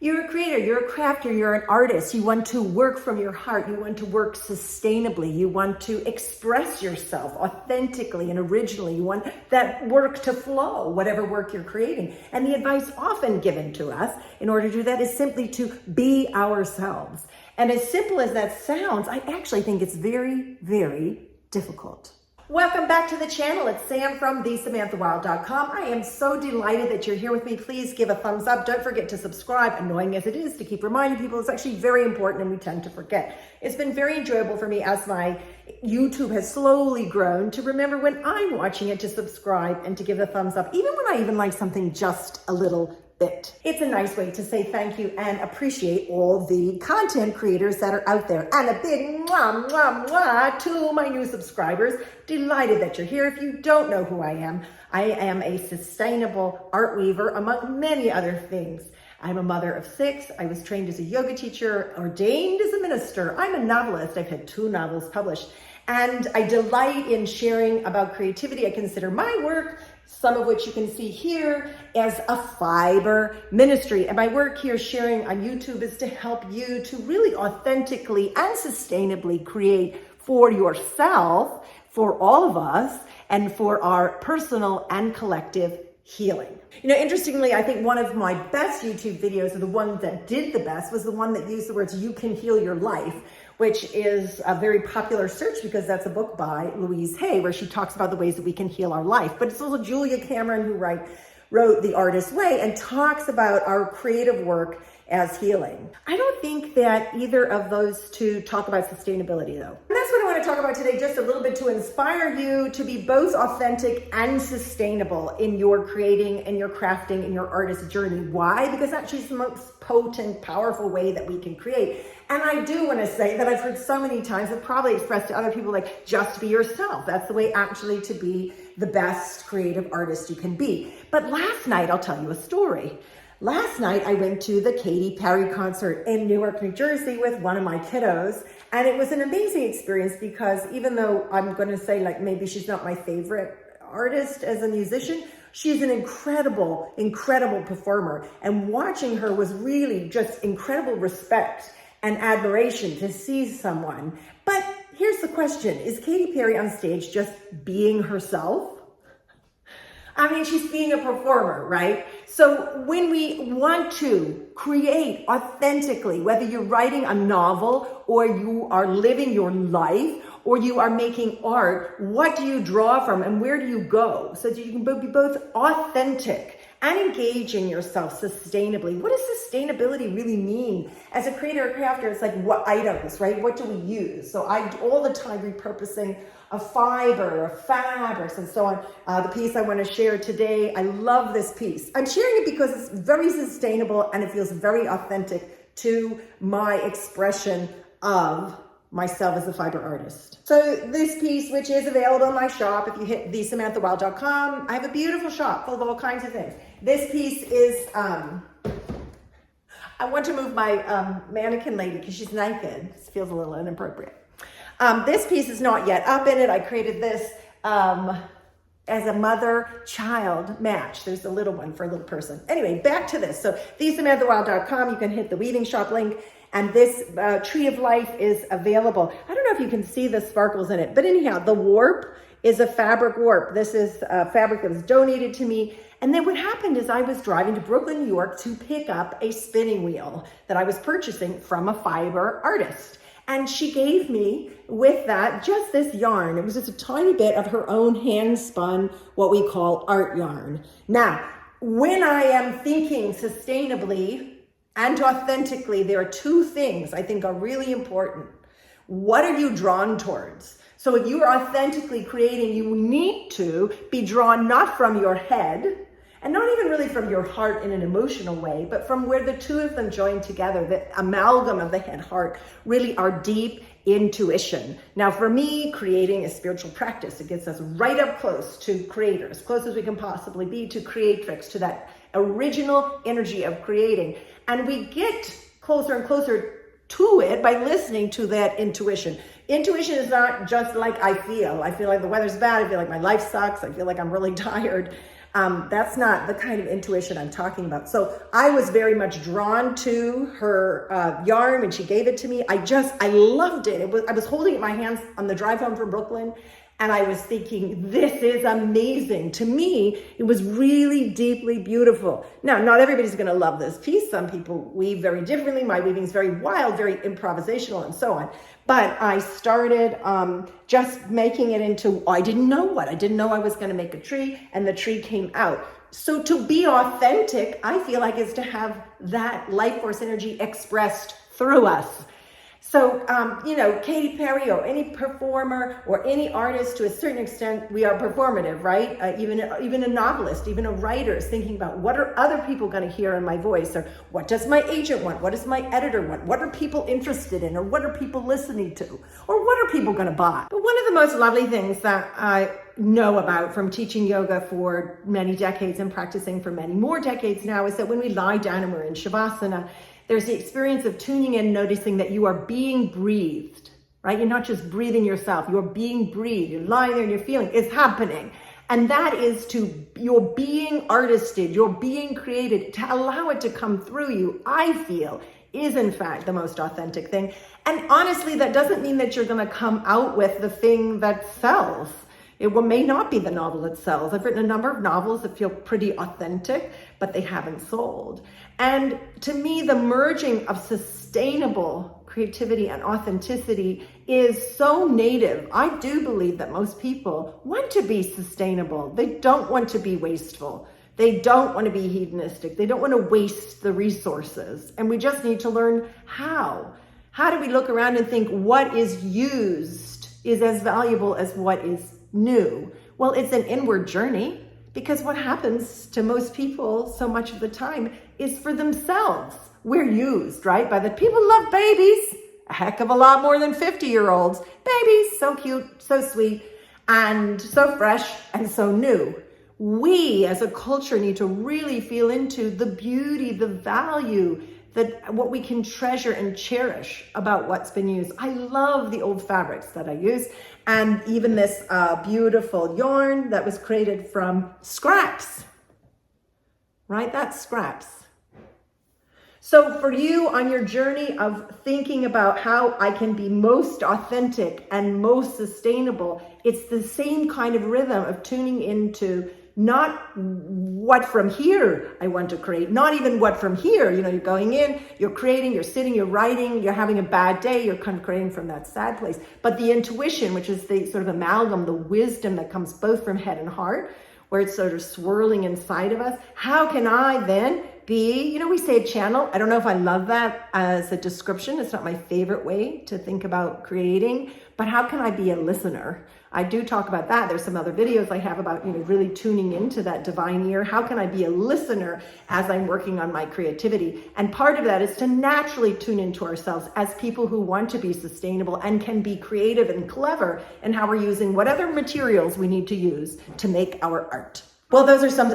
You're a creator, you're a crafter, you're an artist. You want to work from your heart. You want to work sustainably. You want to express yourself authentically and originally. You want that work to flow, whatever work you're creating. And the advice often given to us in order to do that is simply to be ourselves. And as simple as that sounds, I actually think it's very, very difficult. Welcome back to the channel. It's Sam from thesamanthawild.com. I am so delighted that you're here with me. Please give a thumbs up. Don't forget to subscribe, annoying as it is to keep reminding people. It's actually very important and we tend to forget. It's been very enjoyable for me as my YouTube has slowly grown to remember when I'm watching it to subscribe and to give a thumbs up, even when I even like something just a little bit. It's a nice way to say thank you and appreciate all the content creators that are out there. And a big mwah, mwah, mwah to my new subscribers. Delighted that you're here. If you don't know who I am a sustainable art weaver, among many other things. I'm a mother of 6. I was trained as a yoga teacher, ordained as a minister. I'm a novelist. I've had 2 novels published. And I delight in sharing about creativity. I consider my work, some of which you can see here, as a fiber ministry. And my work here sharing on YouTube is to help you to really authentically and sustainably create for yourself, for all of us, and for our personal and collective healing. You know, interestingly, I think one of my best YouTube videos, or the one that did the best, was the one that used the words, "You can heal your life," which is a very popular search because that's a book by Louise Hay, where she talks about the ways that we can heal our life. But it's also Julia Cameron who wrote The Artist's Way and talks about our creative work as healing. I don't think that either of those two talk about sustainability, though. And that's what I want to talk about today, just a little bit to inspire you to be both authentic and sustainable in your creating and your crafting and your artist journey. Why? Because actually it's the most potent, powerful way that we can create. And I do want to say that I've heard so many times, I've probably expressed to other people, like, just be yourself. That's the way actually to be the best creative artist you can be. But last night, I'll tell you a story. Last night, I went to the Katy Perry concert in Newark, New Jersey with one of my kiddos. And it was an amazing experience because even though I'm going to say, like, maybe she's not my favorite artist as a musician, she's an incredible, incredible performer. And watching her was really just incredible respect and admiration to see someone. But here's the question. Is Katy Perry on stage just being herself? I mean, she's being a performer, right? So when we want to create authentically, whether you're writing a novel or you are living your life or you are making art, what do you draw from and where do you go so that you can be both authentic and engaging yourself sustainably? What does sustainability really mean? As a creator or crafter, it's like, what items, right? What do we use? So I all the time repurposing a fiber, of fabrics, and so on. The piece I want to share today, I love this piece. I'm sharing it because it's very sustainable and it feels very authentic to my expression of myself as a fiber artist. So this piece, which is available in my shop, if you hit thesamanthawild.com, I have a beautiful shop full of all kinds of things. This piece is, I want to move my mannequin lady because she's naked. This feels a little inappropriate. This piece is not yet up in it. I created this as a mother-child match. There's a little one for a little person. Anyway, back to this. So thesamanthawild.com, you can hit the weaving shop link. And this Tree of Life is available. I don't know if you can see the sparkles in it, but anyhow, the warp is a fabric warp. This is a fabric that was donated to me. And then what happened is I was driving to Brooklyn, New York to pick up a spinning wheel that I was purchasing from a fiber artist. And she gave me with that just this yarn. It was just a tiny bit of her own hand spun, what we call art yarn. Now, when I am thinking sustainably and authentically, there are 2 things I think are really important. What are you drawn towards? So if you are authentically creating, you need to be drawn not from your head, and not even really from your heart in an emotional way, but from where the 2 of them join together, the amalgam of the head heart, really our deep intuition. Now for me, creating is spiritual practice. It gets us right up close to creator, as close as we can possibly be to creatrix, to that original energy of creating. And we get closer and closer to it by listening to that intuition. Intuition is not just like I feel like the weather's bad, I feel like my life sucks, I feel like I'm really tired. That's not the kind of intuition I'm talking about. So I was very much drawn to her yarn when she gave it to me. I loved it. I was holding it in my hands on the drive home from Brooklyn, and I was thinking, this is amazing. To me, it was really deeply beautiful. Now, not everybody's going to love this piece. Some people weave very differently. My weaving is very wild, very improvisational, and so on. But I started just making it into, I didn't know I was going to make a tree, and the tree came out. So to be authentic, I feel like, is to have that life force energy expressed through us. So, Katy Perry or any performer or any artist, to a certain extent, we are performative, right? Even a novelist, even a writer is thinking about, what are other people going to hear in my voice? Or what does my agent want? What does my editor want? What are people interested in? Or what are people listening to? Or what are people going to buy? But one of the most lovely things that I know about from teaching yoga for many decades and practicing for many more decades now is that when we lie down and we're in Shavasana, there's the experience of tuning in, noticing that you are being breathed, right? You're not just breathing yourself, you're being breathed. You're lying there and you're feeling it's happening. And that is you're being artisted, you're being created, to allow it to come through you, I feel, is in fact the most authentic thing. And honestly, that doesn't mean that you're gonna come out with the thing that sells. It may not be the novel that sells. I've written a number of novels that feel pretty authentic, but they haven't sold. And to me, the merging of sustainable creativity and authenticity is so native. I do believe that most people want to be sustainable. They don't want to be wasteful. They don't want to be hedonistic. They don't want to waste the resources. And we just need to learn how. How do we look around and think what is used is as valuable as what is new? Well, it's an inward journey, because what happens to most people so much of the time is for themselves. We're used, right? By the people love babies a heck of a lot more than 50-year-olds. Babies, so cute, so sweet, and so fresh and so new. We as a culture need to really feel into the beauty, the value, that what we can treasure and cherish about what's been used. I love the old fabrics that I use, and even this beautiful yarn that was created from scraps, right? That's scraps. So for you on your journey of thinking about how I can be most authentic and most sustainable, it's the same kind of rhythm of tuning into not what from here I want to create, not even what from here, you're going in, you're creating, you're sitting, you're writing, you're having a bad day, you're kind of creating from that sad place. But the intuition, which is the sort of amalgam, the wisdom that comes both from head and heart, where it's sort of swirling inside of us. How can I then be, we say a channel. I don't know if I love that as a description. It's not my favorite way to think about creating, but how can I be a listener? I do talk about that. There's some other videos I have about, really tuning into that divine ear. How can I be a listener as I'm working on my creativity? And part of that is to naturally tune into ourselves as people who want to be sustainable and can be creative and clever in how we're using what other materials we need to use to make our art. Well, those are some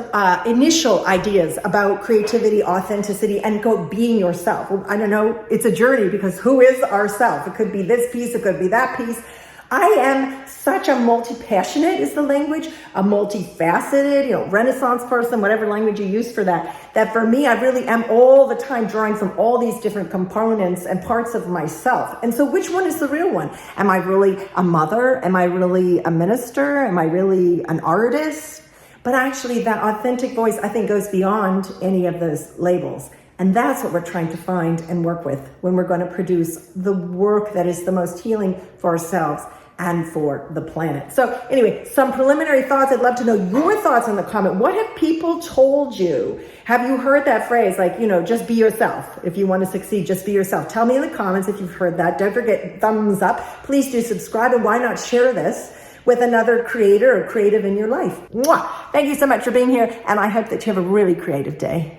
initial ideas about creativity, authenticity, and being yourself. I don't know, it's a journey, because who is ourself? It could be this piece, it could be that piece. I am such a multi-passionate is the language, a multifaceted, Renaissance person, whatever language you use for that for me, I really am all the time drawing from all these different components and parts of myself. And so which one is the real one? Am I really a mother? Am I really a minister? Am I really an artist? But actually that authentic voice, I think, goes beyond any of those labels. And that's what we're trying to find and work with when we're going to produce the work that is the most healing for ourselves and for the planet. So anyway, some preliminary thoughts. I'd love to know your thoughts in the comment. What have people told you? Have you heard that phrase, like, just be yourself? If you want to succeed, just be yourself. Tell me in the comments if you've heard that. Don't forget, thumbs up. Please do subscribe, and why not share this with another creator or creative in your life. Mwah! Thank you so much for being here, and I hope that you have a really creative day.